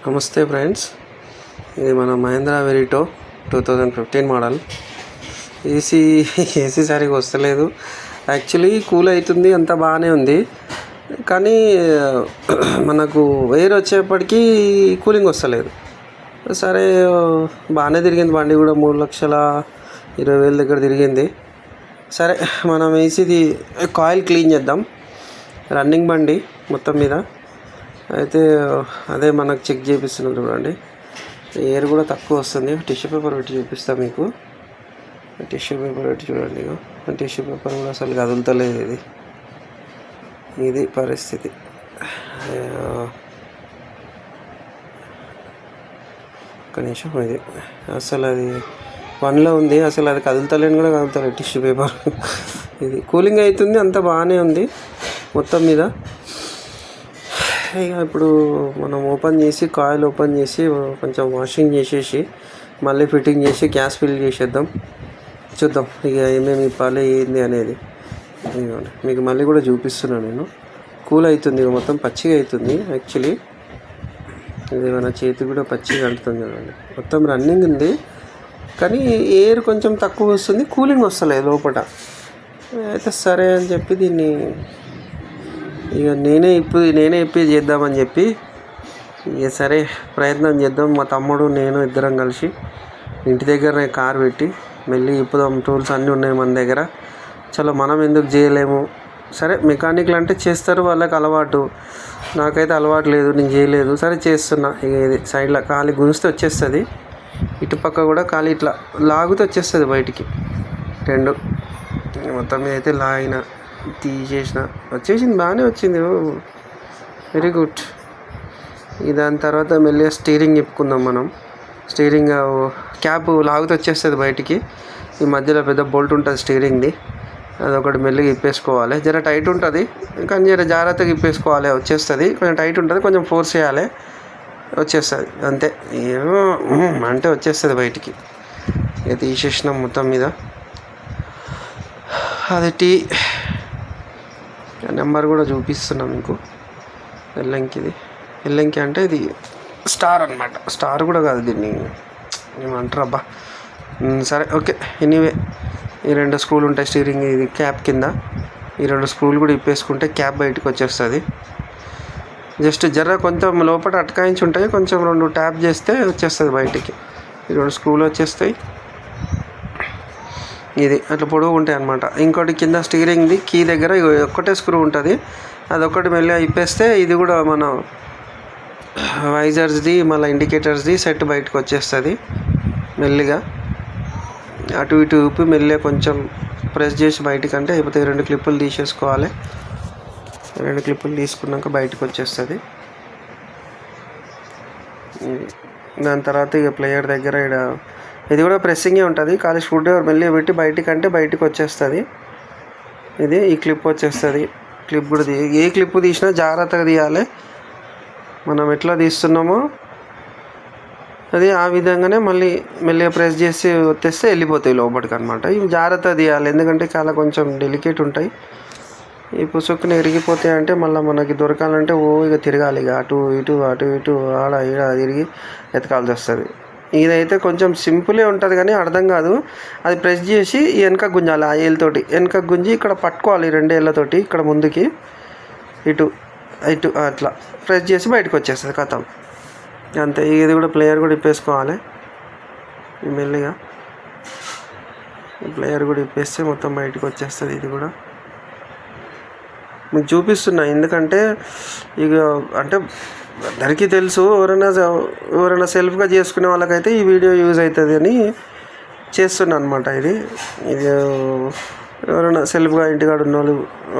నమస్తే ఫ్రెండ్స్, ఇది మన మహేంద్ర వెరిటో 2015 మోడల్. ఏసీ సరిగా వస్తలేదు. యాక్చువల్లీ కూల్ అవుతుంది, అంత బాగానే ఉంది. కానీ మనకు ఎయిర్ వచ్చేప్పటికీ కూలింగ్ వస్తలేదు. సరే, బాగానే తిరిగింది బండి కూడా, 3,20,000 దగ్గర తిరిగింది. సరే, మనం ఏసీది కాయిల్ క్లీన్ చేద్దాం. రన్నింగ్ బండి మొత్తం మీద అయితే అదే మనకు చెక్ చేపిస్తున్నాం. చూడండి, ఎయిర్ కూడా తక్కువ వస్తుంది. టిష్యూ పేపర్ పెట్టి చూపిస్తాం మీకు. టిష్యూ పేపర్ పెట్టి చూడండి. టిష్యూ పేపర్ కూడా అసలు కదులుతలేదు. ఇది పరిస్థితి. ఒక్క నిమిషం, ఇది అసలు అది 1లో ఉంది, అసలు అది కదులుతలేని కూడా కదులుతలేదు టిష్యూ పేపర్. ఇది కూలింగ్ అవుతుంది, అంత బాగానే ఉంది మొత్తం మీద. ఇక ఇప్పుడు మనం ఓపెన్ చేసి కాయిల్ ఓపెన్ చేసి కొంచెం వాషింగ్ చేసేసి మళ్ళీ ఫిట్టింగ్ చేసి గ్యాస్ ఫిల్ చేసేద్దాం. చూద్దాం ఇక ఏమేమి ఇవ్వాలి ఏంది అనేది. మీకు మళ్ళీ కూడా చూపిస్తున్నాను నేను. కూల్ అవుతుంది, మొత్తం పచ్చిగా అవుతుంది. యాక్చువల్లీ ఇది మన చేతి కూడా పచ్చిగా అంటుతుంది. చూడండి, మొత్తం రన్నింగ్ ఉంది, కానీ ఎయిర్ కొంచెం తక్కువ వస్తుంది, కూలింగ్ వస్తలేదు లోపల. అయితే సరే అని చెప్పి దీన్ని ఇక నేనే ఇప్పి చేద్దామని చెప్పి ఇక సరే ప్రయత్నం చేద్దాం. మా తమ్ముడు నేను ఇద్దరం కలిసి ఇంటి దగ్గరనే కారు పెట్టి మళ్ళీ ఇప్పుదాం. టూల్స్ అన్నీ ఉన్నాయి మన దగ్గర. చలో, మనం ఎందుకు చేయలేము. సరే, మెకానిక్లు అంటే చేస్తారు, వాళ్ళకి అలవాటు. నాకైతే అలవాటు లేదు, నేను చేయలేదు. సరే చేస్తున్నా. ఇక ఇది సైడ్లో ఖాళీ గుంజితే వచ్చేస్తుంది, ఇటుపక్క కూడా ఖాళీ ఇట్లా లాగితే వచ్చేస్తుంది బయటికి. రెండు మొత్తం మీద అయితే లాగిన తీసేసిన, వచ్చేసింది, బాగానే వచ్చింది. Very good. దాని తర్వాత మెల్లిగా స్టీరింగ్ చెప్పుకుందాం మనం. స్టీరింగ్ క్యాప్ లాగితే వచ్చేస్తుంది బయటికి. ఈ మధ్యలో పెద్ద బోల్ట్ ఉంటుంది స్టీరింగ్ది, అదొకటి మెల్లిగా ఇప్పేసుకోవాలి. జర టైట్ ఉంటుంది, కానీ జర జాగ్రత్తగా ఇప్పేసుకోవాలి. వచ్చేస్తుంది, కొంచెం టైట్ ఉంటుంది, కొంచెం ఫోర్స్ చేయాలి, వచ్చేస్తుంది అంతే. ఏమో అంటే వచ్చేస్తుంది బయటికి. ఇక తీసేసినాం మొత్తం మీద. అది నెంబర్ కూడా చూపిస్తున్నాం మీకు. ఎల్లంకి అంటే ఇది స్టార్ అన్నమాట. స్టార్ కూడా కాదు, దీన్ని ఏమంటారు అబ్బా. సరే, ఓకే. ఎనీవే, ఈ 2 స్క్రూలు ఉంటాయి స్టీరింగ్ ఇది క్యాప్ కింద. ఈ 2 స్క్రూలు కూడా ఇప్పేసుకుంటే క్యాప్ బయటకు వచ్చేస్తుంది. జస్ట్ జర కొంచెం లోపల అటకాయించి ఉంటాయి, కొంచెం 2 ట్యాప్ చేస్తే వచ్చేస్తుంది బయటికి. ఈ 2 స్క్రూలు వచ్చేస్తాయి. ఇది అట్లా పొడవు ఉంటాయి అన్నమాట. ఇంకోటి కింద స్టీరింగ్ది కీ దగ్గర ఒక్కటే స్క్రూ ఉంటుంది, అదొక్కటి మెల్లిగా ఇప్పేస్తే ఇది కూడా మన వైజర్స్ది మళ్ళీ ఇండికేటర్స్ది సెట్ బయటకు వచ్చేస్తుంది. మెల్లిగా అటు ఇటు ఊపి మెల్లిగా కొంచెం ప్రెస్ చేసి బయటికంటే అయిపోతే 2 క్లిప్పులు తీసేసుకోవాలి. 2 క్లిప్పులు తీసుకున్నాక బయటకు వచ్చేస్తుంది. దాని తర్వాత ఇక ప్లేయర్ దగ్గర ఇది కూడా ప్రెస్సింగే ఉంటుంది, ఖాళీ స్క్రూ డ్రైవర్ మెల్లిగా పెట్టి బయటికంటే బయటకు వచ్చేస్తుంది. ఇది ఈ క్లిప్ వచ్చేస్తుంది. క్లిప్ కూడా ఏ క్లిప్ తీసినా జాగ్రత్తగా తీయాలి. మనం ఎట్లా తీస్తున్నామో అది ఆ విధంగానే మళ్ళీ మెల్లిగా ప్రెస్ చేసి వచ్చేస్తే వెళ్ళిపోతాయి లోపలికి అనమాట. ఇవి జాగ్రత్తగా తీయాలి, ఎందుకంటే చాలా కొంచెం డెలికేట్ ఉంటాయి. ఈ పుసుక్కుని ఎరిగిపోతాయి అంటే మళ్ళీ మనకి దొరకాలంటే ఇక తిరగాలి, ఇక అటు ఇటు ఆడ ఈడ తిరిగి ఎతకాల్సి వస్తుంది. ఇదైతే కొంచెం సింపులే ఉంటుంది, కానీ అర్థం కాదు. అది ప్రెస్ చేసి వెనక గుంజాలి, ఆ ఏళ్ళతోటి వెనక గుంజి ఇక్కడ పట్టుకోవాలి 2 ఏళ్ళతోటి, ఇక్కడ ముందుకి ఇటు అట్లా ప్రెస్ చేసి బయటకు వచ్చేస్తుంది కథం అంతే. ఇది కూడా ప్లేయర్ కూడా ఇప్పేసుకోవాలి మెల్లిగా. ప్లేయర్ కూడా ఇప్పేస్తే మొత్తం బయటకు వచ్చేస్తుంది. ఇది కూడా మీకు చూపిస్తున్నా, ఎందుకంటే ఇక అంటే అందరికీ తెలుసు. ఎవరైనా సెల్ఫ్గా చేసుకునే వాళ్ళకైతే ఈ వీడియో యూజ్ అవుతుంది అని చేస్తున్నా అనమాట. ఇది ఎవరైనా సెల్ఫ్గా ఇంటికాడ ఉన్న వాళ్ళు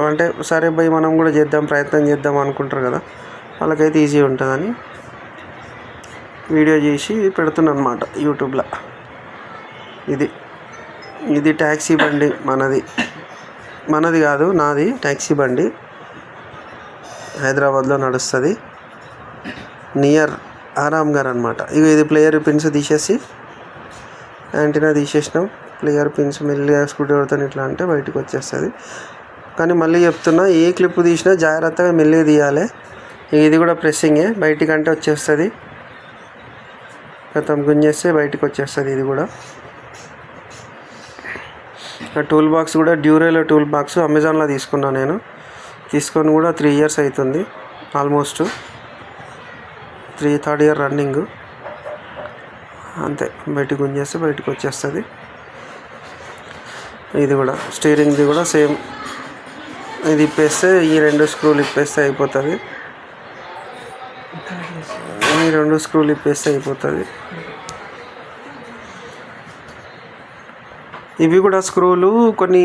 అంటే సరే భయ్ మనం కూడా ప్రయత్నం చేద్దాం అనుకుంటారు కదా, వాళ్ళకైతే ఈజీ ఉంటుందని వీడియో చేసి పెడుతున్నాను అనమాట యూట్యూబ్లో. ఇది ట్యాక్సీ బండి, మనది కాదు, నాది ట్యాక్సీ బండి. హైదరాబాద్లో నడుస్తుంది, నియర్ ఆరామ్గార్ అనమాట. ఇది ప్లేయర్ పిన్స్ తీసేసి యాంటీనా తీసేసినాం. ప్లేయర్ పిన్స్ మెల్లిగా స్క్రూ డ్రైవర్తో ఇట్లా అంటే బయటకు వచ్చేస్తుంది. కానీ మళ్ళీ చెప్తున్నా, ఏ క్లిప్ తీసినా జాగ్రత్తగా మెల్లిగా తీయాలి. ఇది కూడా ప్రెస్సింగే, బయటికంటే వచ్చేస్తుంది. గతం గుంజేస్తే బయటకు వచ్చేస్తుంది ఇది కూడా. ఆ టూల్ బాక్స్ కూడా డ్యూరేలో టూల్ బాక్స్ అమెజాన్లో తీసుకున్నాను నేను. తీసుకొని కూడా 3 years అవుతుంది, ఆల్మోస్ట్ థర్డ్ ఇయర్ రన్నింగ్. అంతే, బయటకు గుంజేస్తే బయటకు వచ్చేస్తుంది. ఇది కూడా స్టీరింగ్ది కూడా సేమ్, ఇది ఇప్పేస్తే ఈ 2 స్క్రూలు ఇప్పేస్తే అయిపోతుంది. ఈ 2 స్క్రూలు ఇప్పేస్తే అయిపోతుంది. ఇవి కూడా స్క్రూలు కొన్ని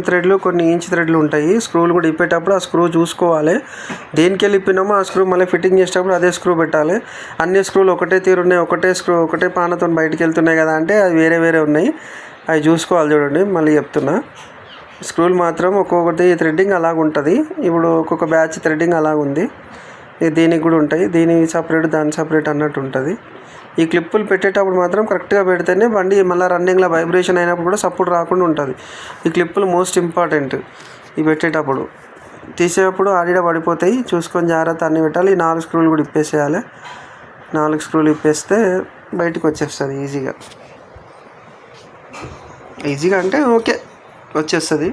థ్రెడ్లు, కొన్ని ఇంచ్ థ్రెడ్లు ఉంటాయి. స్క్రూలు కూడా ఇప్పేటప్పుడు ఆ స్క్రూ చూసుకోవాలి. దేనికి వెళ్ళి ఇప్పినామో ఆ స్క్రూ మళ్ళీ ఫిట్టింగ్ చేసేటప్పుడు అదే స్క్రూ పెట్టాలి. అన్ని స్క్రూలు ఒకటే తీరున్నాయి, ఒకటే పానతో బయటికి వెళ్తున్నాయి కదా అంటే అవి వేరే ఉన్నాయి. అవి చూసుకోవాలి. చూడండి, మళ్ళీ చెప్తున్నా, స్క్రూలు మాత్రం ఒక్కొక్కటి థ్రెడ్డింగ్ అలాగ ఉంటుంది. ఇప్పుడు ఒక్కొక్క బ్యాచ్ థ్రెడ్డింగ్ అలాగుంది. దీనికి కూడా ఉంటాయి, దీనికి సపరేట్ దాని సపరేట్ అన్నట్టు ఉంటుంది. ఈ క్లిప్పులు పెట్టేటప్పుడు మాత్రం కరెక్ట్గా పెడితేనే బండి మళ్ళీ రన్నింగ్లో వైబ్రేషన్ అయినప్పుడు కూడా సపోర్ట్ రాకుండా ఉంటుంది. ఈ క్లిప్పులు మోస్ట్ ఇంపార్టెంట్. ఇవి పెట్టేటప్పుడు, తీసేటప్పుడు ఆడిడ పడిపోతాయి, చూసుకొని జాగ్రత్త అన్నీ పెట్టాలి. ఈ 4 స్క్రూలు కూడా ఇప్పేసేయాలి. 4 స్క్రూలు ఇప్పేస్తే బయటకు వచ్చేస్తుంది ఈజీగా అంటే ఓకే వచ్చేస్తుంది.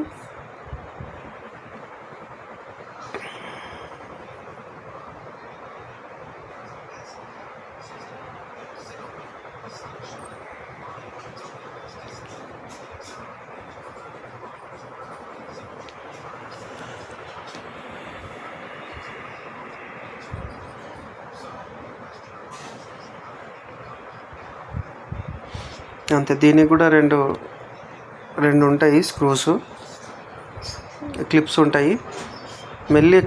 అంతే, దీనికి కూడా రెండు ఉంటాయి స్క్రూస్, క్లిప్స్ ఉంటాయి.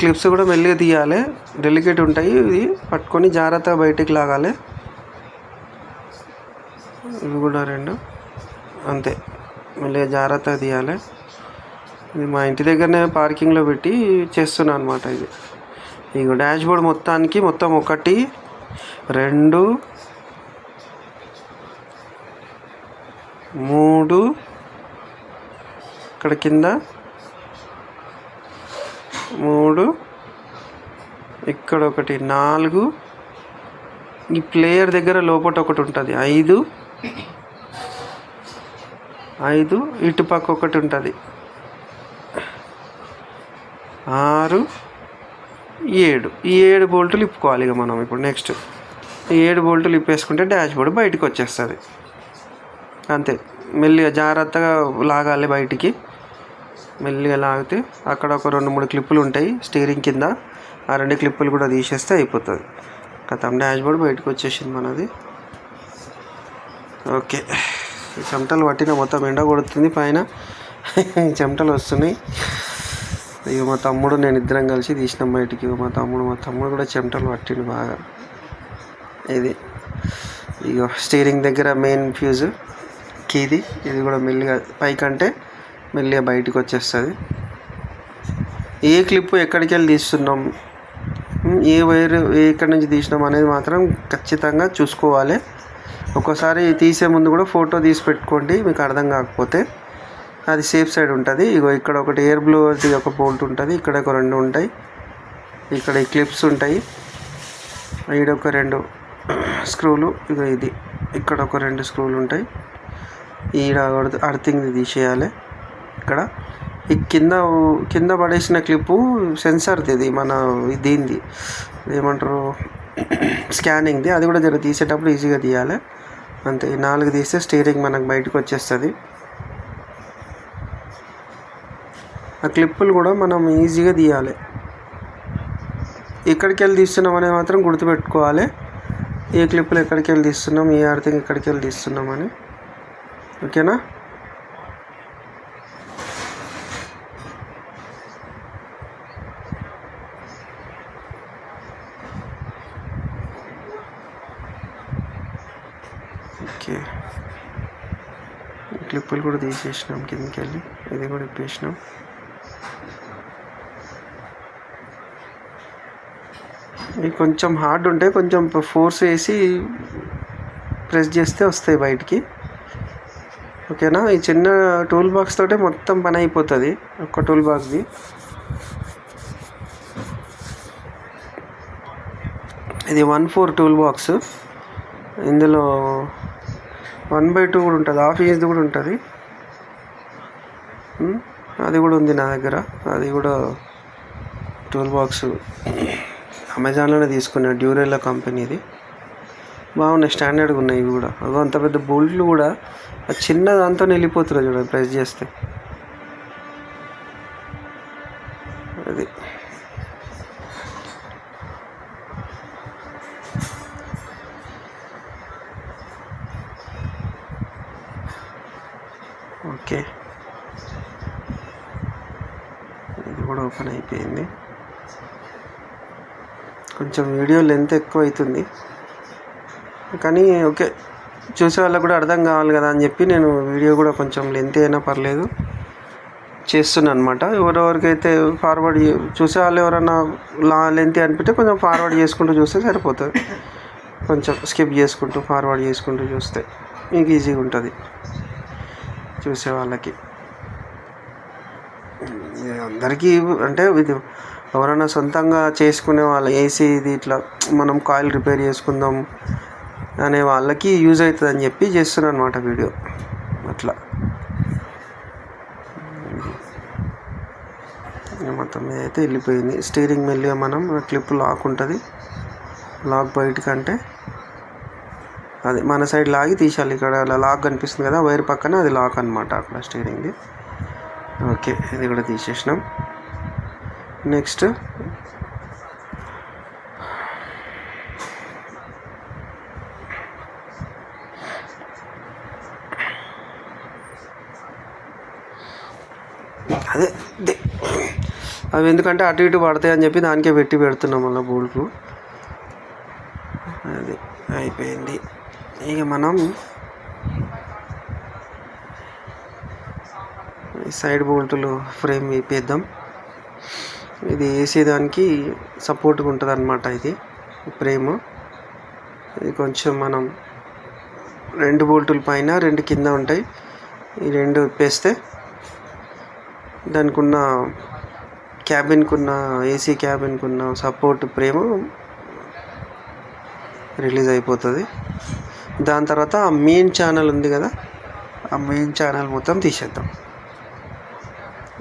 క్లిప్స్ కూడా మెల్లిగా తీయాలి, డెలికేట్ ఉంటాయి. ఇది పట్టుకొని జాగ్రత్తగా బయటికి లాగాలి. ఇవి కూడా 2 అంతే, మెల్లిగా జాగ్రత్తగా తీయాలి. ఇది మా ఇంటి దగ్గరనే పార్కింగ్లో పెట్టి చేస్తున్నాను అనమాట. ఇది డాష్ బోర్డ్ మొత్తం 1 2 3 ఇక్కడ కింద 3, ఇక్కడ 1 4, ఈ ప్లేయర్ దగ్గర లోపల ఒకటి ఉంటుంది 5, ఇటుపక్క ఒకటి ఉంటుంది 6, 7. ఈ 7 బోల్టులు ఇప్పుకోవాలి. ఇక మనం ఇప్పుడు నెక్స్ట్ ఈ 7 బోల్టులు ఇప్పేసుకుంటే డాష్ బోర్డ్ బయటకు వచ్చేస్తుంది. అంతే, మెల్లిగా జాగ్రత్తగా లాగాలి బయటికి. మెల్లిగా లాగితే అక్కడ ఒక 2-3 క్లిప్పులు ఉంటాయి స్టీరింగ్ కింద, ఆ 2 క్లిప్పులు కూడా తీసేస్తే అయిపోతుంది. కథం, డాష్ బోర్డ్ బయటకు వచ్చేసింది మనది. ఓకే, ఈ చెమటలు పట్టిన మొత్తం ఎండ కొడుతుంది పైన, చెమటలు వస్తున్నాయి. ఇక మా తమ్ముడు నేను ఇద్దరం కలిసి తీసినాం బయటికి. మా తమ్ముడు కూడా చెమటలు పట్టిండు బాగా. ఇక స్టీరింగ్ దగ్గర మెయిన్ ఫ్యూజ్ కీది, ఇది కూడా మెల్లిగా పైకంటే మెల్లిగా బయటకు వచ్చేస్తుంది. ఏ క్లిప్పు ఎక్కడికి వెళ్ళి తీస్తున్నాం, ఏ వైర్ ఎక్కడి నుంచి తీసినాం అనేది మాత్రం ఖచ్చితంగా చూసుకోవాలి. ఒక్కోసారి తీసే ముందు కూడా ఫోటో తీసి పెట్టుకోండి, మీకు అర్థం కాకపోతే. అది సేఫ్ సైడ్ ఉంటుంది. ఇక్కడ ఒకటి ఎయిర్ బ్లోవర్ది ఒక బోల్ట్ ఉంటుంది, ఇక్కడ ఒక 2 ఉంటాయి, ఇక్కడ ఈ క్లిప్స్ ఉంటాయి, ఈడొక 2 స్క్రూలు, ఇది ఇక్కడ ఒక 2 స్క్రూలు ఉంటాయి. ఈడ అర్థింగ్ది తీసేయాలి. ఇక్కడ ఈ కింద పడేసిన క్లిప్పు సెన్సార్ది, ఇది మన దీనిది ఏమంటారు స్కానింగ్ది, అది కూడా జర తీసేటప్పుడు ఈజీగా తీయాలి. అంతే, ఈ 4 తీస్తే స్టీరింగ్ మనకు బయటకు వచ్చేస్తుంది. ఆ క్లిప్పులు కూడా మనం ఈజీగా తీయాలి. ఎక్కడికి వెళ్ళి తీస్తున్నాం అనేది మాత్రం గుర్తుపెట్టుకోవాలి. ఏ క్లిప్పులు ఎక్కడికి వెళ్ళి తీస్తున్నాం, ఏ అర్థింగ్ ఎక్కడికి వెళ్ళి తీస్తున్నామని. ఓకేనా? ఓకే, క్లిప్పులు కూడా తీసేసినాం కిందకి వెళ్ళి, ఇది కూడా ఇప్పేసినాం. ఇది కొంచెం హార్డ్ ఉంటే కొంచెం ఫోర్స్ వేసి ప్రెస్ చేస్తే వస్తాయి బయటికి. ఓకేనా? ఈ చిన్న టూల్ బాక్స్ తోటే మొత్తం పని అయిపోతుంది. ఒక్క టూల్ బాక్స్ది ఇది 1/4 టూల్ బాక్స్. ఇందులో 1/2 కూడా ఉంటుంది, హాఫ్ ఇంచ్ది కూడా ఉంటుంది. అది కూడా ఉంది నా దగ్గర. అది కూడా టూల్ బాక్స్ అమెజాన్లోనే తీసుకున్నా, డ్యూరెలా కంపెనీది. బాగున్నాయి, స్టాండర్డ్గా ఉన్నాయి ఇవి కూడా. అవి అంత పెద్ద బోల్ట్లు కూడా చిన్న దాంతో వెళ్ళిపోతున్నాయి చూడండి ప్రెస్ చేస్తే. అది ఓకే, ఇది కూడా ఓపెన్ అయిపోయింది. కొంచెం వీడియో లెంత్ ఎక్కువ అవుతుంది కానీ ఓకే, చూసే వాళ్ళకు కూడా అర్థం కావాలి కదా అని చెప్పి నేను వీడియో కూడా కొంచెం లెంత్ అయినా పర్లేదు చేస్తున్నాను అనమాట. ఎవరెవరికైతే ఫార్వర్డ్ చూసే వాళ్ళు ఎవరైనా లెంత్ అనిపిస్తే కొంచెం ఫార్వర్డ్ చేసుకుంటూ చూస్తే సరిపోతుంది. కొంచెం స్కిప్ చేసుకుంటూ ఫార్వర్డ్ చేసుకుంటూ చూస్తే మీకు ఈజీగా ఉంటుంది చూసే వాళ్ళకి. అందరికీ అంటే ఇది ఎవరైనా సొంతంగా చేసుకునే వాళ్ళు, ఏసీ ఇది ఇట్లా మనం కాయిల్ రిపేర్ చేసుకుందాం అనే వాళ్ళకి యూజ్ అవుతుంది అని చెప్పి చేస్తున్నాను అనమాట వీడియో. అట్లా మొత్తం మీద అయితే వెళ్ళిపోయింది. స్టీరింగ్ మెల్లిగా మనం క్లిప్ లాక్ ఉంటుంది, లాక్ బయటకంటే అది మన సైడ్ లాగి తీసేయాలి. ఇక్కడ అలా లాక్ కనిపిస్తుంది కదా వైర్ పక్కన, అది లాక్ అనమాట అక్కడ స్టీరింగ్ది. ఓకే, ఇది కూడా తీసేసినాం. నెక్స్ట్ అదే అవి ఎందుకంటే అటు ఇటు పడతాయి అని చెప్పి దానికే పెడుతున్నాం మళ్ళీ బోల్ట్లు. అది అయిపోయింది. ఇక మనం సైడ్ బోల్టులు ఫ్రేమ్ వేపేద్దాం. ఇది వేసేదానికి సపోర్ట్గా ఉంటుంది అన్నమాట. ఇది ఫ్రేమ్, ఇది కొంచెం మనం 2 బోల్టుల పైన 2 కింద ఉంటాయి. ఈ 2 విప్పేస్తే దానికి ఉన్న క్యాబిన్కున్న ఏసీ క్యాబిన్కున్న సపోర్ట్ ఫ్రేమ్ రిలీజ్ అయిపోతుంది. దాని తర్వాత ఆ మెయిన్ ఛానల్ ఉంది కదా, ఆ మెయిన్ ఛానల్ మొత్తం తీసేద్దాం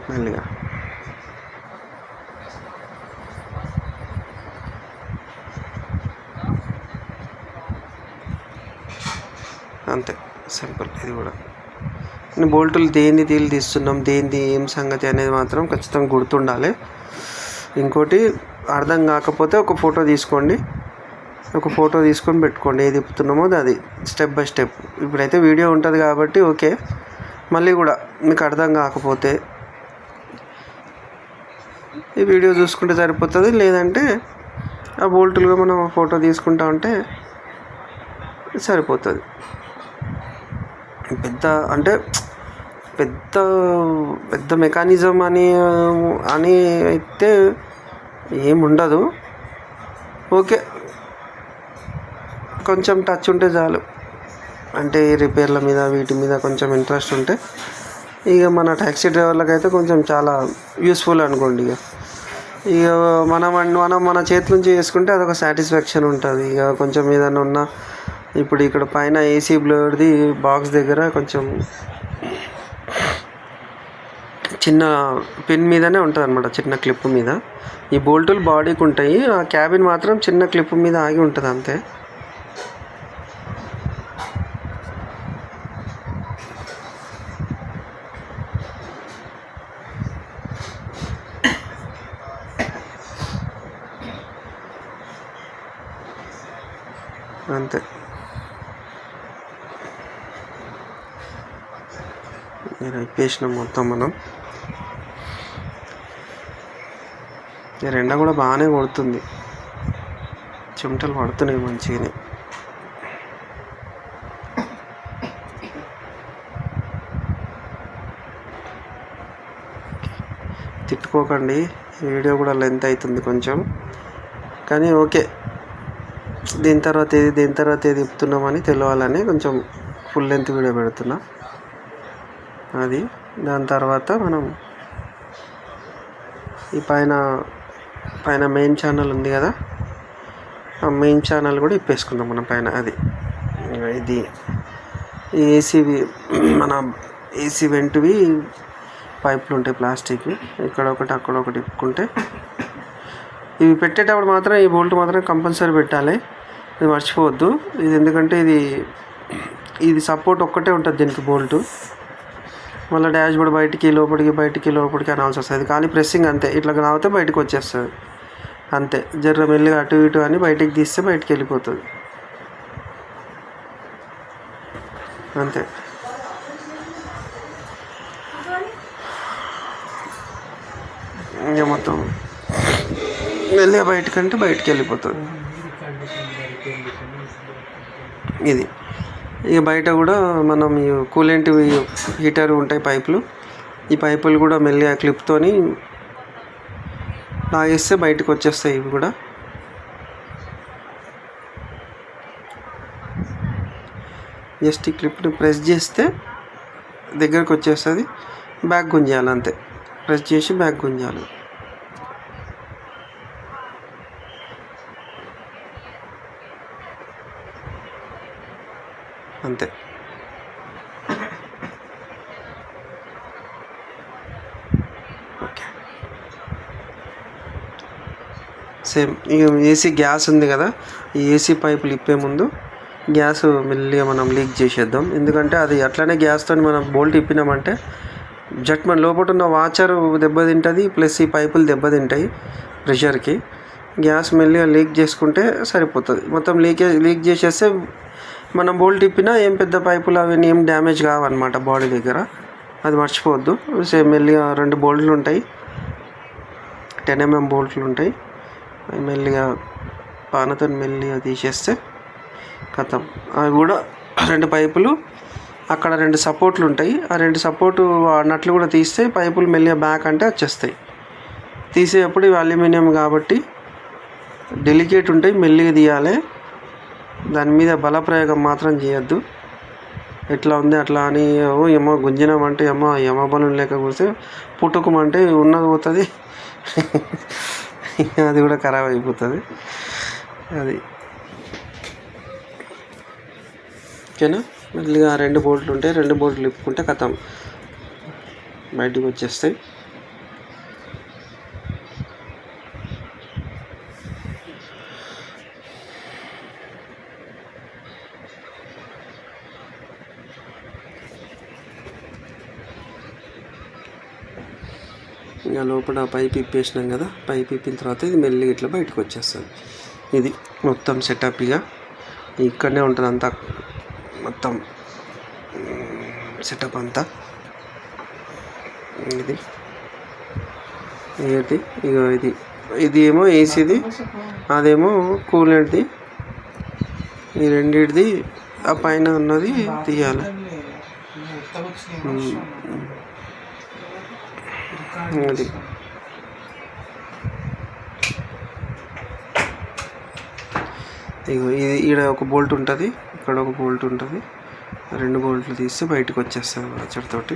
మెల్లిగా. అంతే సింపుల్. ఇది కూడా బోల్టులు దేన్ని తీస్తున్నాం, దేన్ని ఏం సంగతి అనేది మాత్రం ఖచ్చితంగా గుర్తుండాలి. ఇంకోటి అర్థం కాకపోతే ఒక ఫోటో తీసుకోండి, ఒక ఫోటో తీసుకొని పెట్టుకోండి, ఏది తిప్పుతున్నామో అది స్టెప్ బై స్టెప్. ఇప్పుడైతే వీడియో ఉంటుంది కాబట్టి ఓకే, మళ్ళీ కూడా మీకు అర్థం కాకపోతే ఈ వీడియో చూసుకుంటే సరిపోతుంది. లేదంటే ఆ బోల్టులుగా మనం ఫోటో తీసుకుంటా ఉంటే సరిపోతుంది. పెద్ద అంటే పెద్ద పెద్ద మెకానిజం అని అయితే ఏముండదు. ఓకే, కొంచెం టచ్ ఉంటే చాలు. అంటే రిపేర్ల మీద వీటి మీద కొంచెం ఇంట్రెస్ట్ ఉంటే ఇక మన ట్యాక్సీ డ్రైవర్లకు అయితే కొంచెం చాలా యూస్ఫుల్ అనుకోండి. ఇక మనం మన చేతి నుంచి చేసుకుంటే అదొక సాటిస్ఫాక్షన్ ఉంటుంది. ఇక కొంచెం ఏదైనా ఉన్నా ఇప్పుడు ఇక్కడ పైన ఏసీ బ్లోవర్ది బాక్స్ దగ్గర కొంచెం చిన్న పిన్ మీదనే ఉంటుంది అనమాట, చిన్న క్లిప్ మీద. ఈ బోల్టులు బాడీకి ఉంటాయి, ఆ క్యాబిన్ మాత్రం చిన్న క్లిప్ మీద ఆగి ఉంటుంది అంతే. అంతే నేను అయిపోయేసినాం మొత్తం మనం. ఎండ కూడా బాగానే కొడుతుంది, చెమటలు పడుతున్నాయి మంచిగానే. తిట్టుకోకండి, వీడియో కూడా లెంత్ అవుతుంది కొంచెం, కానీ ఓకే. దీని తర్వాత ఏది చెప్తున్నామని తెలియాలని కొంచెం ఫుల్ లెంత్ వీడియో పెడుతున్నా. అది దాని తర్వాత మనం ఈ పైన మెయిన్ ఛానల్ ఉంది కదా, ఆ మెయిన్ ఛానల్ కూడా ఇప్పేసుకుందాం మనం పైన. అది ఇది ఏసీవి మన ఏసీ వెంట్వి పైపులు ఉంటాయి ప్లాస్టిక్వి, ఇక్కడ ఒకటి అక్కడ ఒకటి ఇప్పుకుంటే. ఇవి పెట్టేటప్పుడు మాత్రం ఈ బోల్ట్ మాత్రం కంపల్సరీ పెట్టాలి, ఇది మర్చిపోవద్దు. ఇది ఎందుకంటే ఇది సపోర్ట్ ఒక్కటే ఉంటుంది దీనికి బోల్టు. మళ్ళీ డాష్ బోర్డ్ బయటికి లోపలికి అనాల్సి వస్తుంది. కానీ ప్రెస్సింగ్ అంతే, ఇట్లా రావితే బయటకు వచ్చేస్తుంది అంతే. జర్ర మెల్లిగా అటు ఇటు అని బయటికి తీస్తే బయటికి వెళ్ళిపోతుంది అంతే. ఇంకా మొత్తం మెల్లిగా బయటకంటే బయటికి వెళ్ళిపోతుంది ఇది. ఇక బయట కూడా మనం కూలెంట్ హీటర్ ఉంటాయి పైపులు, ఈ పైపులు కూడా మెల్లిగా క్లిప్తోని లాగేస్తే బయటకు వచ్చేస్తాయి. ఇవి కూడా జస్ట్ ఈ క్లిప్ని ప్రెస్ చేస్తే దగ్గరకు వచ్చేస్తుంది, బ్యాక్ గుంజాలి అంతే. ప్రెస్ చేసి బ్యాక్ గుంజాలి అంతే. ఓకే, సేమ్ ఇక ఏసీ గ్యాస్ ఉంది కదా, ఈ ఏసీ పైపులు ఇప్పే ముందు గ్యాస్ మెల్లిగా మనం లీక్ చేసేద్దాం. ఎందుకంటే అది అట్లనే గ్యాస్తో మనం బోల్ట్ ఇప్పినామంటే జట్ మన లోపల ఉన్న వాచర్ దెబ్బతింటుంది, ప్లస్ ఈ పైపులు దెబ్బతింటాయి ప్రెషర్కి. గ్యాస్ మెల్లిగా లీక్ చేసుకుంటే సరిపోతుంది. మొత్తం లీక్ చేసేస్తే మనం బోల్ట్ ఇప్పినా ఏం పెద్ద పైపులు అవన్నీ ఏం డ్యామేజ్ కావన్నమాట బాడీ దగ్గర, అది మర్చిపోవద్దు. సేమ్ మెల్లిగా 2 బోల్ట్లు ఉంటాయి, 10 mm బోల్ట్లు ఉంటాయి. మెల్లిగా పానతో మెల్లిగా తీసేస్తే కథం. అవి కూడా 2 పైపులు, అక్కడ 2 సపోర్ట్లు ఉంటాయి, ఆ 2 సపోర్టు నట్లు కూడా తీస్తే పైపులు మెల్లిగా బ్యాక్ అంటే వచ్చేస్తాయి. తీసేటప్పుడు ఇవి అల్యూమినియం కాబట్టి డెలికేట్ ఉంటాయి, మెల్లిగా తీయాలి. దాని మీద బలప్రయోగం మాత్రం చేయొద్దు. ఎట్లా ఉంది అట్లా అని ఏమో గుంజినామంటే ఏమో బలం లేక కూర్చో పుట్టుకోమంటే ఉన్నది పోతుంది, అది కూడా ఖరాబ్ అయిపోతుంది. అది ఓకేనా. మళ్ళీగా 2 బోల్ట్లు ఉంటాయి, 2 బోల్ట్లు ఇప్పుకుంటే కథం బయటకు వచ్చేస్తాయి. ఇంకా లోపల పైప్ ఇప్పేసినాం కదా, పైప్ ఇప్పిన తర్వాత ఇది మెల్లిగా ఇట్లా బయటకు వచ్చేస్తుంది. ఇది మొత్తం సెటప్ ఇక ఇక్కడనే ఉంటుంది అంతా, మొత్తం సెటప్ అంతా. ఇది ఇక ఇది ఏమో ఏసీది, అదేమో కూలెంట్ది. ఈ రెండిటిది ఆ పైన ఉన్నది తీయాలి. అది ఈడ ఒక బోల్ట్ ఉంటుంది, ఇక్కడ ఒక బోల్ట్ ఉంటుంది, 2 బోల్ట్లు తీస్తే బయటకు వచ్చేస్తుంది వాచర్ తోటి.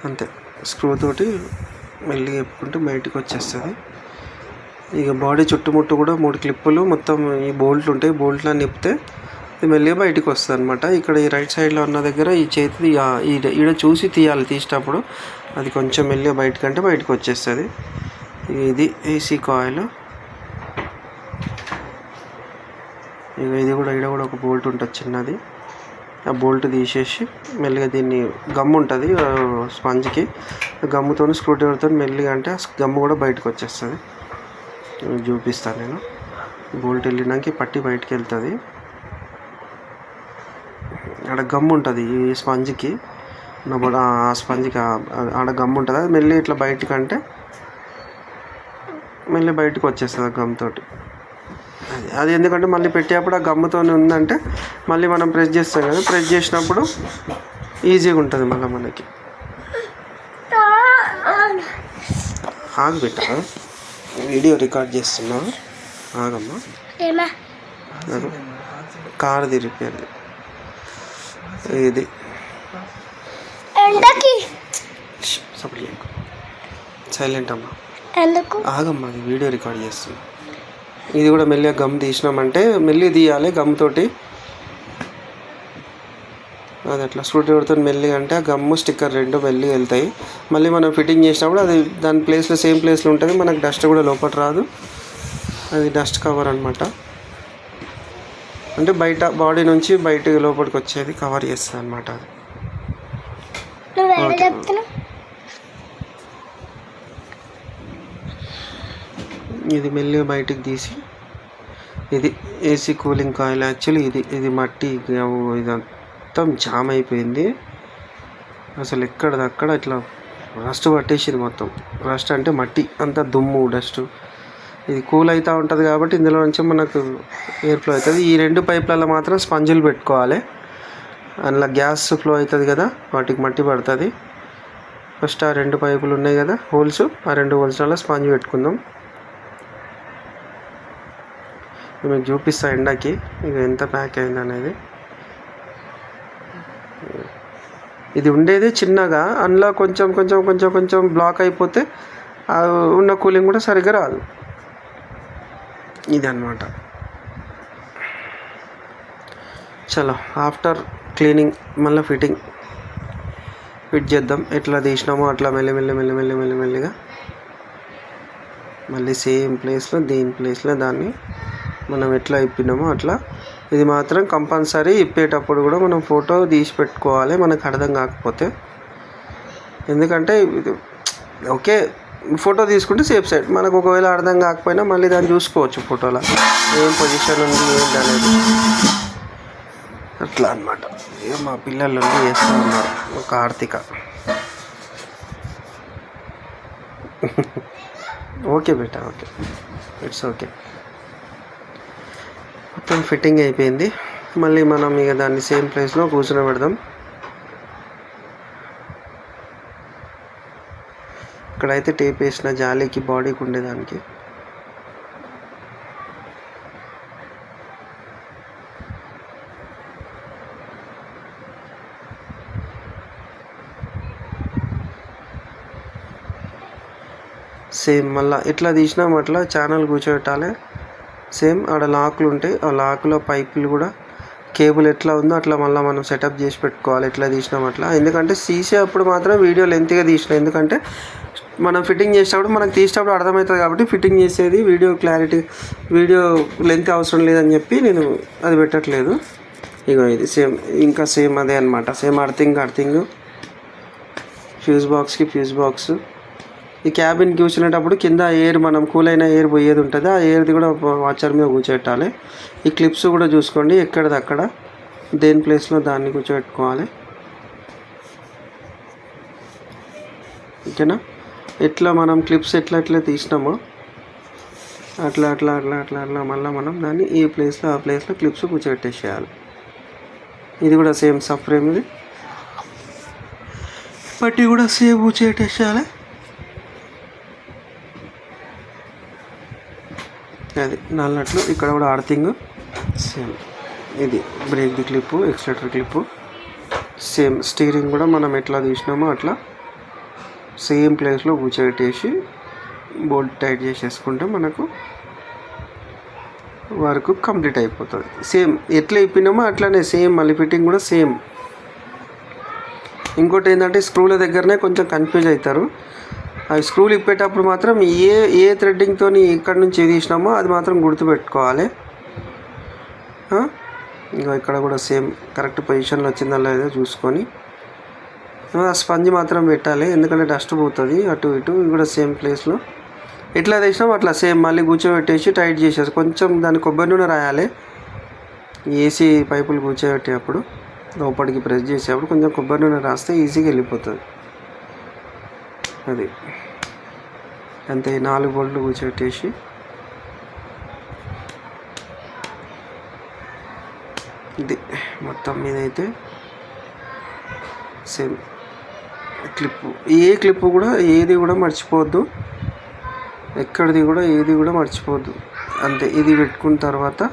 అంతే, స్క్రూ తోటి మెల్లిగా చెప్పుకుంటే బయటకు వచ్చేస్తుంది. ఇక బాడీ చుట్టుముట్టు కూడా 3 క్లిప్పులు మొత్తం ఈ బోల్ట్లు ఉంటాయి, బోల్ట్లను నిప్పితే ఇది మెల్లిగా బయటకు వస్తుంది అనమాట. ఇక్కడ ఈ రైట్ సైడ్లో ఉన్న దగ్గర ఈ చేతి ఈడ చూసి తీయాలి, తీసేటప్పుడు అది కొంచెం మెల్లిగా బయటకంటే బయటకు వచ్చేస్తుంది. ఇది ఏసీ కాయిల్. ఇక ఇది కూడా ఈడ కూడా ఒక బోల్ట్ ఉంటుంది చిన్నది, ఆ బోల్ట్ తీసేసి మెల్లిగా దీన్ని గమ్ ఉంటుంది స్పంజ్కి, గమ్ముతో స్క్రూ డ్రైవర్తో మెల్లిగా అంటే గమ్ము కూడా బయటకు వచ్చేస్తుంది. చూపిస్తాను నేను. బోల్ట్ వెళ్ళినాక పట్టి బయటకు వెళ్తుంది, ఆడ గమ్ ఉంటుంది ఈ స్పంజ్కి, ఆ స్పంజ్కి ఆడ గమ్ ఉంటుంది, అది మెల్లి ఇట్లా బయటకంటే మళ్ళీ బయటకు వచ్చేస్తుంది ఆ గమ్తో. అది ఎందుకంటే మళ్ళీ పెట్టేటప్పుడు ఆ గమ్ముతో ఉందంటే మళ్ళీ మనం ప్రెస్ చేస్తాం కదా, ప్రెస్ చేసినప్పుడు ఈజీగా ఉంటుంది మళ్ళీ మనకి. ఆగబెట్ట, వీడియో రికార్డ్ చేస్తున్నా, ఆగమ్మా. కార్ది రిపేర్ ఇది సైలెంట్ అమ్మా. ఎందుకు ఆగమ్మా, అది వీడియో రికార్డ్ చేస్తుంది. ఇది కూడా మెల్లిగా గమ్ తీసినామంటే మెల్లి తీయాలి గమ్ తోటి. అది అట్లా స్క్రూ డ్రైవర్తో మెల్లిగా అంటే ఆ గమ్ము స్టిక్కర్ రెండు మెల్లిగా వెళ్తాయి. మళ్ళీ మనం ఫిట్టింగ్ చేసినప్పుడు అది దాని ప్లేస్లో సేమ్ ప్లేస్లో ఉంటుంది. మనకు డస్ట్ కూడా లోపల రాదు. అది డస్ట్ కవర్ అనమాట. అంటే బయట బాడీ నుంచి బయట లోపలికి వచ్చేది కవర్ చేస్తుంది అనమాట. అది ఇది మెల్లిగా బయటికి తీసి, ఇది ఏసీ కూలింగ్ కాయిల్. యాక్చువల్లీ ఇది మట్టి ఇదంతా జామ్ అయిపోయింది. అసలు ఎక్కడదక్కడ ఇట్లా రస్ట్ పట్టేసింది మొత్తం. రస్ట్ అంటే మట్టి అంతా దుమ్ము డస్ట్. ఇది కూల్ అవుతూ ఉంటుంది కాబట్టి ఇందులో నుంచి మనకు ఎయిర్ ఫ్లో అవుతుంది. ఈ రెండు పైప్లలో మాత్రం స్పంజులు పెట్టుకోవాలి. అందులో గ్యాస్ ఫ్లో అవుతుంది కదా, వాటికి మట్టి పడుతుంది. ఫస్ట్ ఆ రెండు పైపులు ఉన్నాయి కదా హోల్స్, ఆ రెండు హోల్స్లలో స్పంజ్ పెట్టుకుందాం. మీకు చూపిస్తా ఎండకి ఇది ఎంత ప్యాక్ అయింది అనేది. ఇది ఉండేది చిన్నగా, అందులో కొంచెం కొంచెం కొంచెం కొంచెం బ్లాక్ అయిపోతే ఉన్న కూలింగ్ కూడా సరిగ్గా రాదు. ఇది అన్నమాట. చలో ఆఫ్టర్ క్లీనింగ్ మళ్ళీ ఫిట్ చేద్దాం. ఎట్లా తీసినామో అట్లా మెల్లిగా మళ్ళీ సేమ్ ప్లేస్లో దీని ప్లేస్లో దాన్ని మనం ఎట్లా ఇప్పినామో అట్లా. ఇది మాత్రం కంపల్సరీ ఇప్పేటప్పుడు కూడా మనం ఫోటో తీసి పెట్టుకోవాలి మనకు అర్థం కాకపోతే. ఎందుకంటే ఓకే ఫోటో తీసుకుంటే సేఫ్ సైడ్. మనకు ఒకవేళ అర్థం కాకపోయినా మళ్ళీ దాన్ని చూసుకోవచ్చు ఫోటోలో ఏం పొజిషన్ ఉంది ఏంటి అనేది. అట్లా అనమాట. మా పిల్లలు చేస్తూ ఉన్నారు. కార్తీక ఓకే బేటా, ఓకే, ఇట్స్ ఓకే. మొత్తం ఫిట్టింగ్ అయిపోయింది. మళ్ళీ మనం ఇక దాన్ని సేమ్ ప్లేస్లో కూర్చొని పెడదాం. ఇక్కడైతే టేప్ వేసిన జాలీకి బాడీకి ఉండేదానికి. సేమ్ మళ్ళీ ఎట్లా తీసినాం అట్లా ఛానల్ కూర్చోబెట్టాలి. సేమ్ ఆడ లాకులు ఉంటాయి, ఆ లాకులో పైపులు కూడా కేబుల్ ఎట్లా ఉందో అట్లా మళ్ళీ మనం సెటప్ చేసి పెట్టుకోవాలి ఎట్లా తీసినాం అట్లా. ఎందుకంటే తీసేటప్పుడు మాత్రం వీడియో లెంత్గా తీసినాం, ఎందుకంటే మనం ఫిట్టింగ్ చేసేటప్పుడు మనకు తీసేటప్పుడు అర్థమవుతుంది కాబట్టి ఫిట్టింగ్ చేసేది వీడియో లెంత్ అవసరం లేదని చెప్పి నేను అది పెట్టట్లేదు. ఇగో ఇది సేమ్ ఇంకా సేమ్ అదే అనమాట. Same earthing fuse box. ఈ క్యాబిన్కి కూర్చునేటప్పుడు కింద ఎయిర్ మనం కూల్ అయిన ఎయిర్ పోయేది ఉంటుంది, ఆ ఎయిర్ది కూడా వాచర్ మీద కూర్చోబెట్టాలి. ఈ క్లిప్స్ కూడా చూసుకోండి ఎక్కడిది అక్కడ దేని ప్లేస్లో దాన్ని కూర్చోబెట్టుకోవాలి. ఓకేనా? ఎట్లా మనం క్లిప్స్ ఎట్లా తీసినామో అట్లా మళ్ళీ మనం దాన్ని ఈ ప్లేస్లో ఆ ప్లేస్లో క్లిప్స్ కూర్చోబెట్టేసేయాలి. ఇది కూడా సేమ్ సబ్ ఫ్రేమ్, ఇది పట్టి కూడా సేమ్ కూర్చోబెట్టేసేయాలి. అది నల్లట్లు. ఇక్కడ కూడా అర్థింగ్ సేమ్. ఇది బ్రేక్ది clip, accelerator clip same. Steering కూడా మనం ఎట్లా తీసినామో అట్లా సేమ్ ప్లేస్లో కూర్చోబెట్టేసి బోల్ట్ టైట్ చేసేసుకుంటే మనకు వర్క్ కంప్లీట్ అయిపోతుంది. సేమ్ ఎట్లా ఇప్పినామో అట్లానే సేమ్. మళ్ళీ ఫిట్టింగ్ కూడా సేమ్. ఇంకోటి ఏంటంటే స్క్రూల దగ్గరనే కొంచెం కన్ఫ్యూజ్ అవుతారు. అవి స్క్రూలు ఇప్పేటప్పుడు మాత్రం ఏ థ్రెడ్డింగ్తో ఇక్కడ నుంచి తీసినామో అది మాత్రం గుర్తుపెట్టుకోవాలి. ఇంకా ఇక్కడ కూడా సేమ్ కరెక్ట్ పొజిషన్లో వచ్చిందా లేదో చూసుకొని స్పంజ్ మాత్రం పెట్టాలి, ఎందుకంటే డస్ట్ పోతుంది అటు ఇటు. ఇది కూడా సేమ్ ప్లేస్లో ఎట్లా తీసినామో అట్లా సేమ్ మళ్ళీ కూర్చోబెట్టేసి టైట్ చేసేసి కొంచెం దాన్ని కొబ్బరి నూనె రాయాలి. ఏసీ పైపులు కూర్చోబెట్టేటప్పుడు లోపలికి ప్రెస్ చేసేటప్పుడు కొంచెం కొబ్బరి నూనె రాస్తే ఈజీగా వెళ్ళిపోతుంది. అది అంతే. 4 బోల్ట్లు కూర్చోబెట్టేసి ఇది మొత్తం మీద అయితే సేమ్ క్లిప్పు. ఏ క్లిప్పు కూడా ఏది కూడా మర్చిపోవద్దు, ఎక్కడిది కూడా ఏది కూడా మర్చిపోవద్దు. అంతే. ఇది పెట్టుకున్న తర్వాత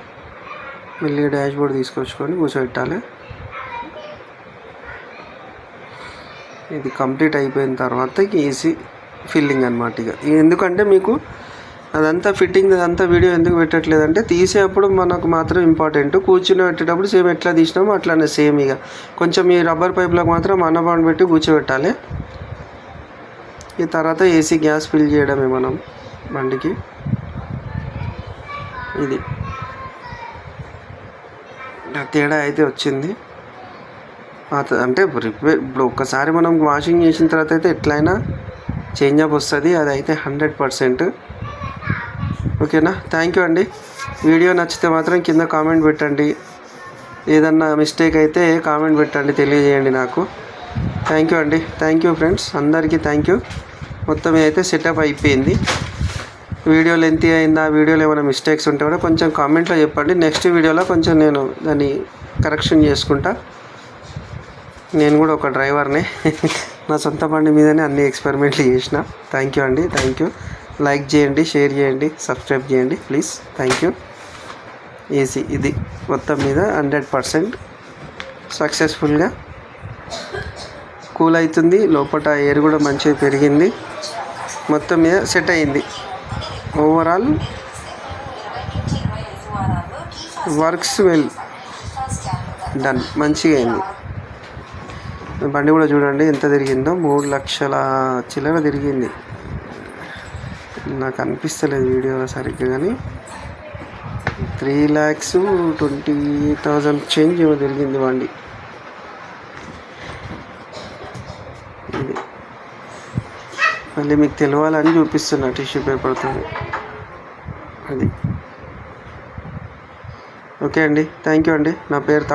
మళ్ళీ డాష్ బోర్డ్ తీసుకొచ్చుకొని కూర్చోబెట్టాలి. ఇది కంప్లీట్ అయిపోయిన తర్వాత ఏసీ ఫిల్లింగ్ అనమాట. ఇక ఎందుకంటే మీకు అదంతా ఫిట్టింగ్ అదంతా వీడియో ఎందుకు పెట్టట్లేదంటే తీసేటప్పుడు మనకు మాత్రం ఇంపార్టెంట్, కూర్చుని పెట్టేటప్పుడు సేమ్ ఎట్లా తీసినామో అట్లానే సేమ్. ఇక కొంచెం ఈ రబ్బర్ పైప్లకు మాత్రం అన్నబాండ్ పెట్టి కూర్చోబెట్టాలి. ఈ తర్వాత ఏసీ గ్యాస్ ఫిల్ చేయడమే మనం బండికి. ఇది తేడా అయితే వచ్చింది. అంటే ఇప్పుడు ఒక్కసారి మనం వాషింగ్ చేసిన తర్వాత అయితే ఎట్లయినా చేంజ్ అప్ వస్తుంది, అది అయితే 100%. ఓకేనా? థ్యాంక్ యూ అండి. వీడియో నచ్చితే మాత్రం కింద కామెంట్ పెట్టండి. ఏదన్నా మిస్టేక్ అయితే కామెంట్ పెట్టండి, తెలియజేయండి నాకు. థ్యాంక్ యూ అండి. థ్యాంక్ యూ ఫ్రెండ్స్, అందరికీ థ్యాంక్ యూ. మొత్తం అయితే సెటప్ అయిపోయింది. వీడియో లెంతీ అయిందా, వీడియోలో ఏమైనా మిస్టేక్స్ ఉంటే కూడా కొంచెం కామెంట్లో చెప్పండి. నెక్స్ట్ వీడియోలో కొంచెం నేను దాన్ని కరెక్షన్ చేసుకుంటా. నేను కూడా ఒక డ్రైవర్నే, నా సొంత బండి మీదనే అన్ని ఎక్స్పెరిమెంట్లు చేసిన. థ్యాంక్ యూ అండి. Thank you. లైక్ చేయండి, షేర్ చేయండి, సబ్స్క్రైబ్ చేయండి ప్లీజ్. Thank you. ఏసీ ఇది మొత్తం మీద 100% సక్సెస్ఫుల్గా కూల్ అవుతుంది. లోపల ఎయిర్ కూడా మంచిగా పెరిగింది. మొత్తం మీద సెట్ అయింది. ఓవరాల్ వర్క్స్ వెల్ డన్, మంచిగా అయింది. బండి కూడా చూడండి ఎంత తిరిగిందో, 3 లక్షల చిల్లర తిరిగింది. నాకు అనిపిస్తలేదు వీడియోలో సరిగ్గా, కానీ 3,20,000 చేంజ్ ఏమో తిరిగింది బండి. ఇది మళ్ళీ మీకు తెలియాలని చూపిస్తున్నా టిష్యూ పేపర్తో. అది ఓకే అండి. థ్యాంక్ యూ అండి. నా పేరు